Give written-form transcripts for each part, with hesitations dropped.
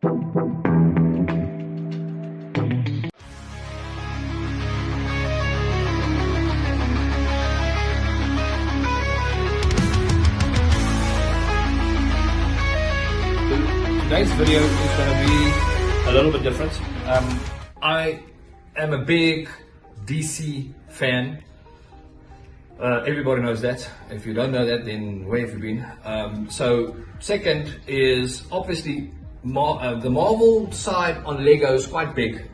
Today's video is going to be a little bit different. I am a big DC fan. Everybody knows that. If you don't know that, then where have you been? So second is obviously the Marvel side on Lego is quite big.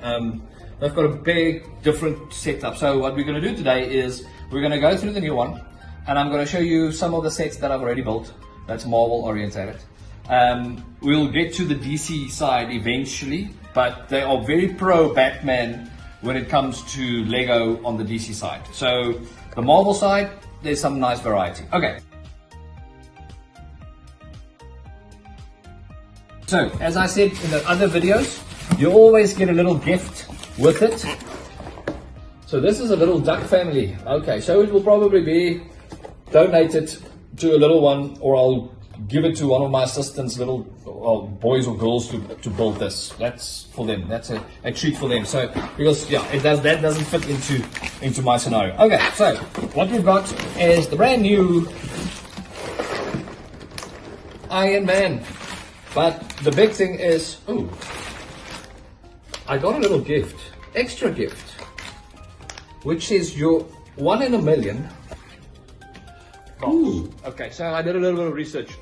They've got a big different setup. So what we're going to do today is we're going to go through the new one, and I'm going to show you some of the sets that I've already built that's Marvel oriented. We'll get to the DC side eventually, but they are very pro Batman when it comes to Lego on the DC side. So the Marvel side, there's some nice variety. Okay. So as I said in the other videos, you always get a little gift with it. So this is a little duck family. Okay, so it will probably be donated to a little one, or I'll give it to one of my assistants, little boys or girls to build this. That's for them. That's a treat for them. So because that doesn't fit into my scenario. Okay, so what we've got is the brand new Iron Man. But the big thing is, I got a little gift, extra gift, which is your 1 in a million. Ooh. Okay, so I did a little bit of research.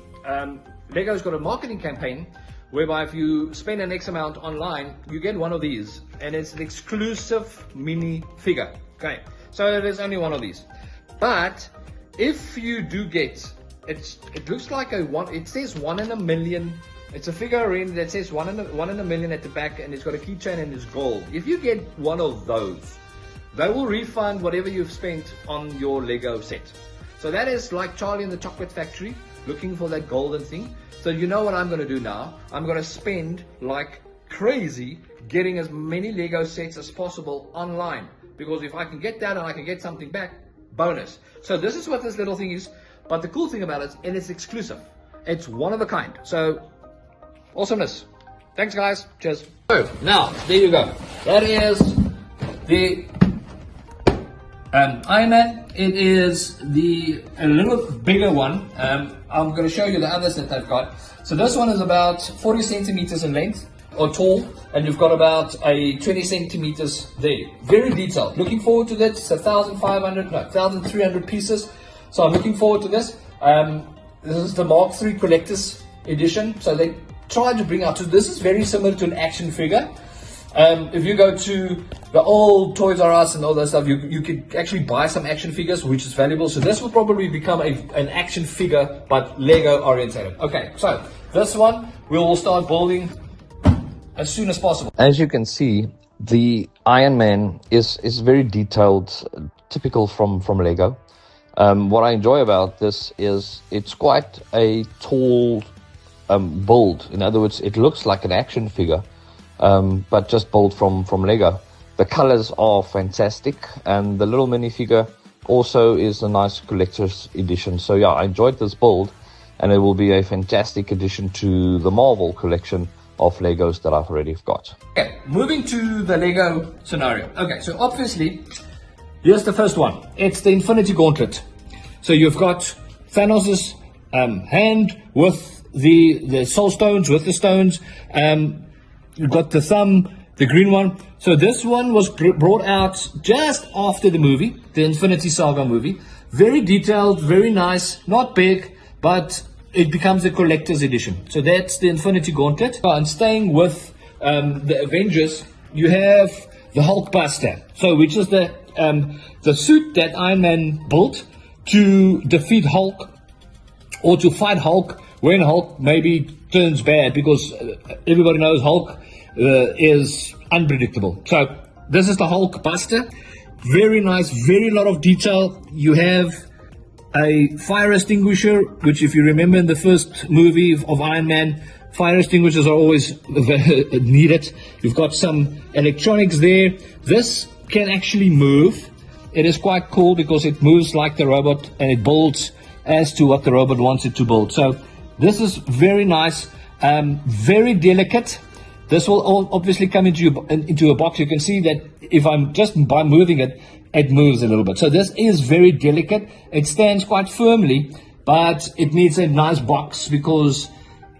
Lego's got a marketing campaign whereby if you spend an X amount online, you get one of these, and it's an exclusive mini figure. Okay, so there's only one of these. But if you do get, it looks like it says 1 in a million. It's a figurine that says 1 in a million at the back, and it's got a keychain and it's gold. If you get one of those, they will refund whatever you've spent on your Lego set. So that is like Charlie in the Chocolate Factory, looking for that golden thing. So you know what I'm going to do now? I'm going to spend like crazy getting as many Lego sets as possible online. Because if I can get that and I can get something back, bonus. So this is what this little thing is. But the cool thing about it, and it's exclusive. It's one of a kind. So, awesomeness. Thanks guys. Cheers. So, now, there you go. That is the Iron Man. It is a little bigger one. I'm going to show you the others that I've got. So this one is about 40 centimeters in length, or tall, and you've got about a 20 centimeters there. Very detailed. Looking forward to that. It's 1,300 pieces. So I'm looking forward to this. This is the Mark III Collector's Edition. So they tried to bring out. So this is very similar to an action figure. If you go to the old Toys R Us and all that stuff, you could actually buy some action figures, which is valuable. So this will probably become an action figure, but Lego oriented. Okay, so this one we will start building as soon as possible. As you can see, the Iron Man is very detailed, typical from Lego. What I enjoy about this is it's quite a tall build. In other words, it looks like an action figure. But just built from Lego. The colors are fantastic, and the little minifigure also is a nice collector's edition. So yeah, I enjoyed this build, and it will be a fantastic addition to the Marvel collection of Legos that I've already got. Okay, moving to the Lego scenario. Okay, so obviously, here's the first one. It's the Infinity Gauntlet. So you've got Thanos' hand with the soul stones, with the stones. You've got the thumb, the green one. So this one was brought out just after the movie, the Infinity Saga movie. Very detailed, very nice, not big, but it becomes a collector's edition. So that's the Infinity Gauntlet. And staying with the Avengers, you have the Hulkbuster. So which is the suit that Iron Man built to defeat Hulk, or to fight Hulk when Hulk maybe turns bad, because everybody knows Hulk is unpredictable. So this is the Hulkbuster. Very nice, very lot of detail. You have a fire extinguisher, which if you remember in the first movie of Iron Man, fire extinguishers are always needed. You've got some electronics there. This can actually move. It is quite cool because it moves like the robot, and it builds as to what the robot wants it to build. So this is very nice, very delicate. This will all obviously come into a box. You can see that if I'm just by moving it, it moves a little bit. So this is very delicate. It stands quite firmly, but it needs a nice box, because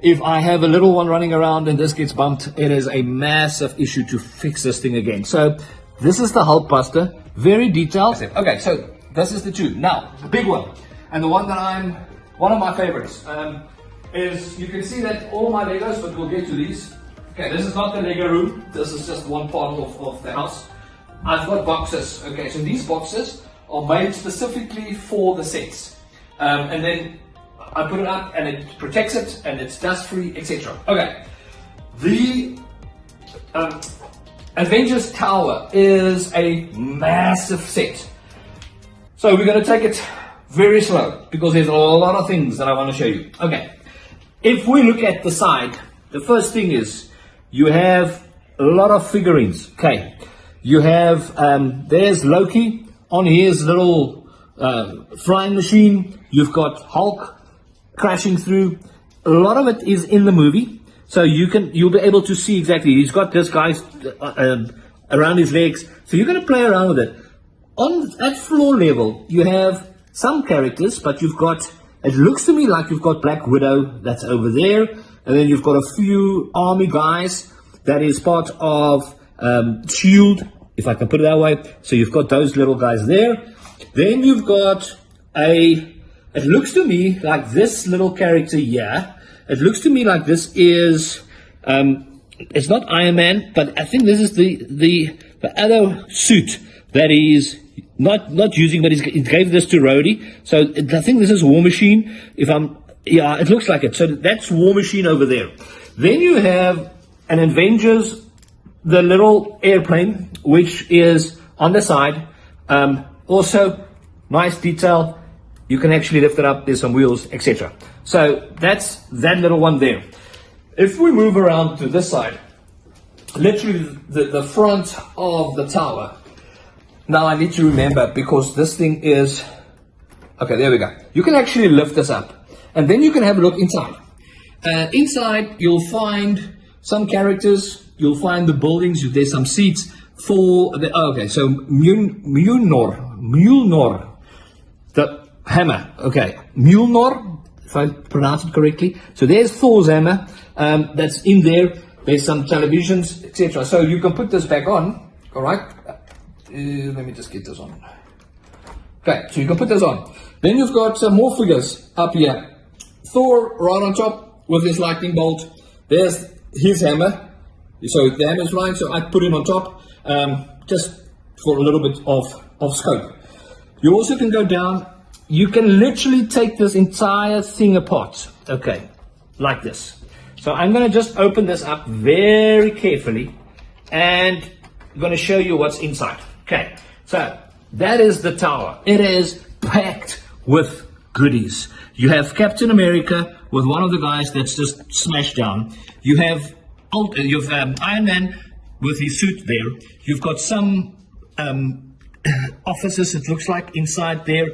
if I have a little one running around and this gets bumped, it is a massive issue to fix this thing again. So this is the Hulkbuster, very detailed. Okay, so this is the two. Now, the big one, and the one that one of my favorites, is you can see that all my Legos, but we'll get to these. Okay, this is not the Lego room. This is just one part of the house. I've got boxes. Okay, so these boxes are made specifically for the sets. And then I put it up and it protects it and it's dust free, etc. Okay, the Avengers Tower is a massive set. So we're going to take it very slow because there's a lot of things that I want to show you. Okay, if we look at the side, the first thing is you have a lot of figurines. Okay, you have, there's Loki on his little flying machine. You've got Hulk crashing through. A lot of it is in the movie, so you'll be able to see exactly. He's got this guy around his legs, so you're going to play around with it. At floor level, you have some characters, but you've got, it looks to me like you've got Black Widow that's over there, and then you've got a few army guys that is part of Shield, if I can put it that way. So you've got those little guys there. Then you've got it looks to me like this little character here. It looks to me like this is, it's not Iron Man, but I think this is the other suit that he's not using, but he gave this to Rhodey. So I think this is War Machine. Yeah, it looks like it. So that's War Machine over there. Then you have an Avengers, the little airplane, which is on the side. Also, nice detail. You can actually lift it up. There's some wheels, etc. So that's that little one there. If we move around to this side, literally the front of the tower. Now I need to remember, because this thing is, okay, there we go. You can actually lift this up, and then you can have a look inside. Inside, you'll find some characters. You'll find the buildings. There's some seats for the. Okay, so Mjolnir, the hammer. Okay, Mjolnir, if I pronounce it correctly. So there's Thor's hammer. That's in there. There's some televisions, etc. So you can put this back on. All right. Let me just get this on. Okay, so you can put this on. Then you've got some more figures up here. Thor right on top with his lightning bolt. There's his hammer. So the hammer's flying, so I put him on top, just for a little bit of scope. You also can go down. You can literally take this entire thing apart. Okay, like this. So I'm going to just open this up very carefully, and I'm going to show you what's inside. Okay, so that is the tower. It is packed with goodies. You have Captain America with one of the guys that's just smashed down. You have Iron Man with his suit there. You've got some offices, it looks like, inside there.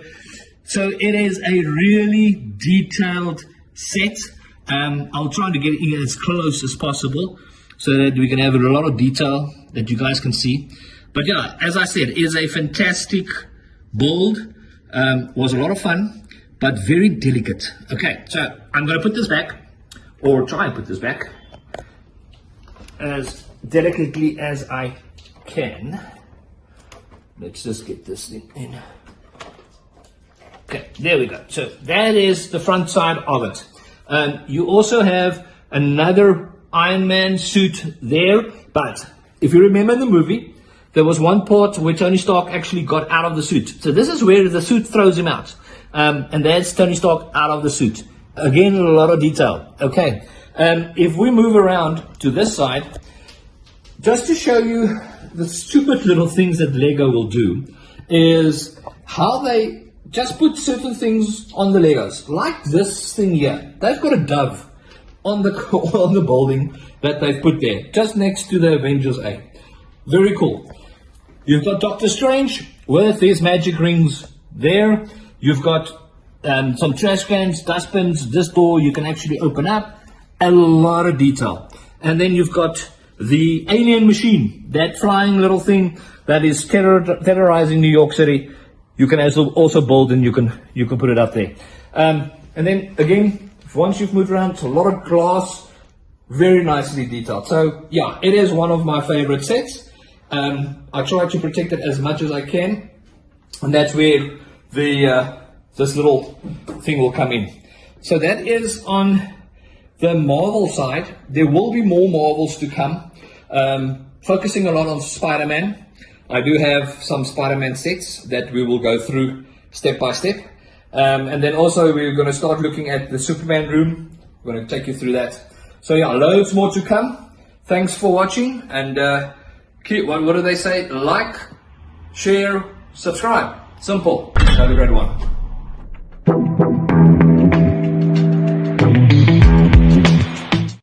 So it is a really detailed set. I'll try to get in as close as possible so that we can have a lot of detail that you guys can see. But yeah, as I said, it is a fantastic build. Was a lot of fun, but very delicate. Okay, so I'm going to put this back, or try and put this back as delicately as I can. Let's just get this thing in. Okay, there we go. So that is the front side of it. You also have another Iron Man suit there, but if you remember the movie, there was one part where Tony Stark actually got out of the suit. So this is where the suit throws him out. And that's Tony Stark out of the suit. Again, a lot of detail. Okay. If we move around to this side, just to show you the stupid little things that Lego will do, is how they just put certain things on the Legos. Like this thing here. They've got a dove on the on the building that they've put there, just next to the Avengers A. Very cool. You've got Doctor Strange with his magic rings there. You've got some trash cans, dustbins. This door you can actually open up. A lot of detail. And then you've got the alien machine, that flying little thing that is terrorizing New York City. You can also build, and you can put it up there. And then again, once you've moved around, it's a lot of glass, very nicely detailed. So yeah, it is one of my favorite sets. I try to protect it as much as I can, and that's where the this little thing will come in. So that is on the Marvel side. There will be more Marvels to come, focusing a lot on Spider-Man. I do have some Spider-Man sets that we will go through step by step. And then also we're going to start looking at the Superman room. We're going to take you through that. So yeah, loads more to come. Thanks for watching, and what do they say? Like, share, subscribe. Simple. Have a great one.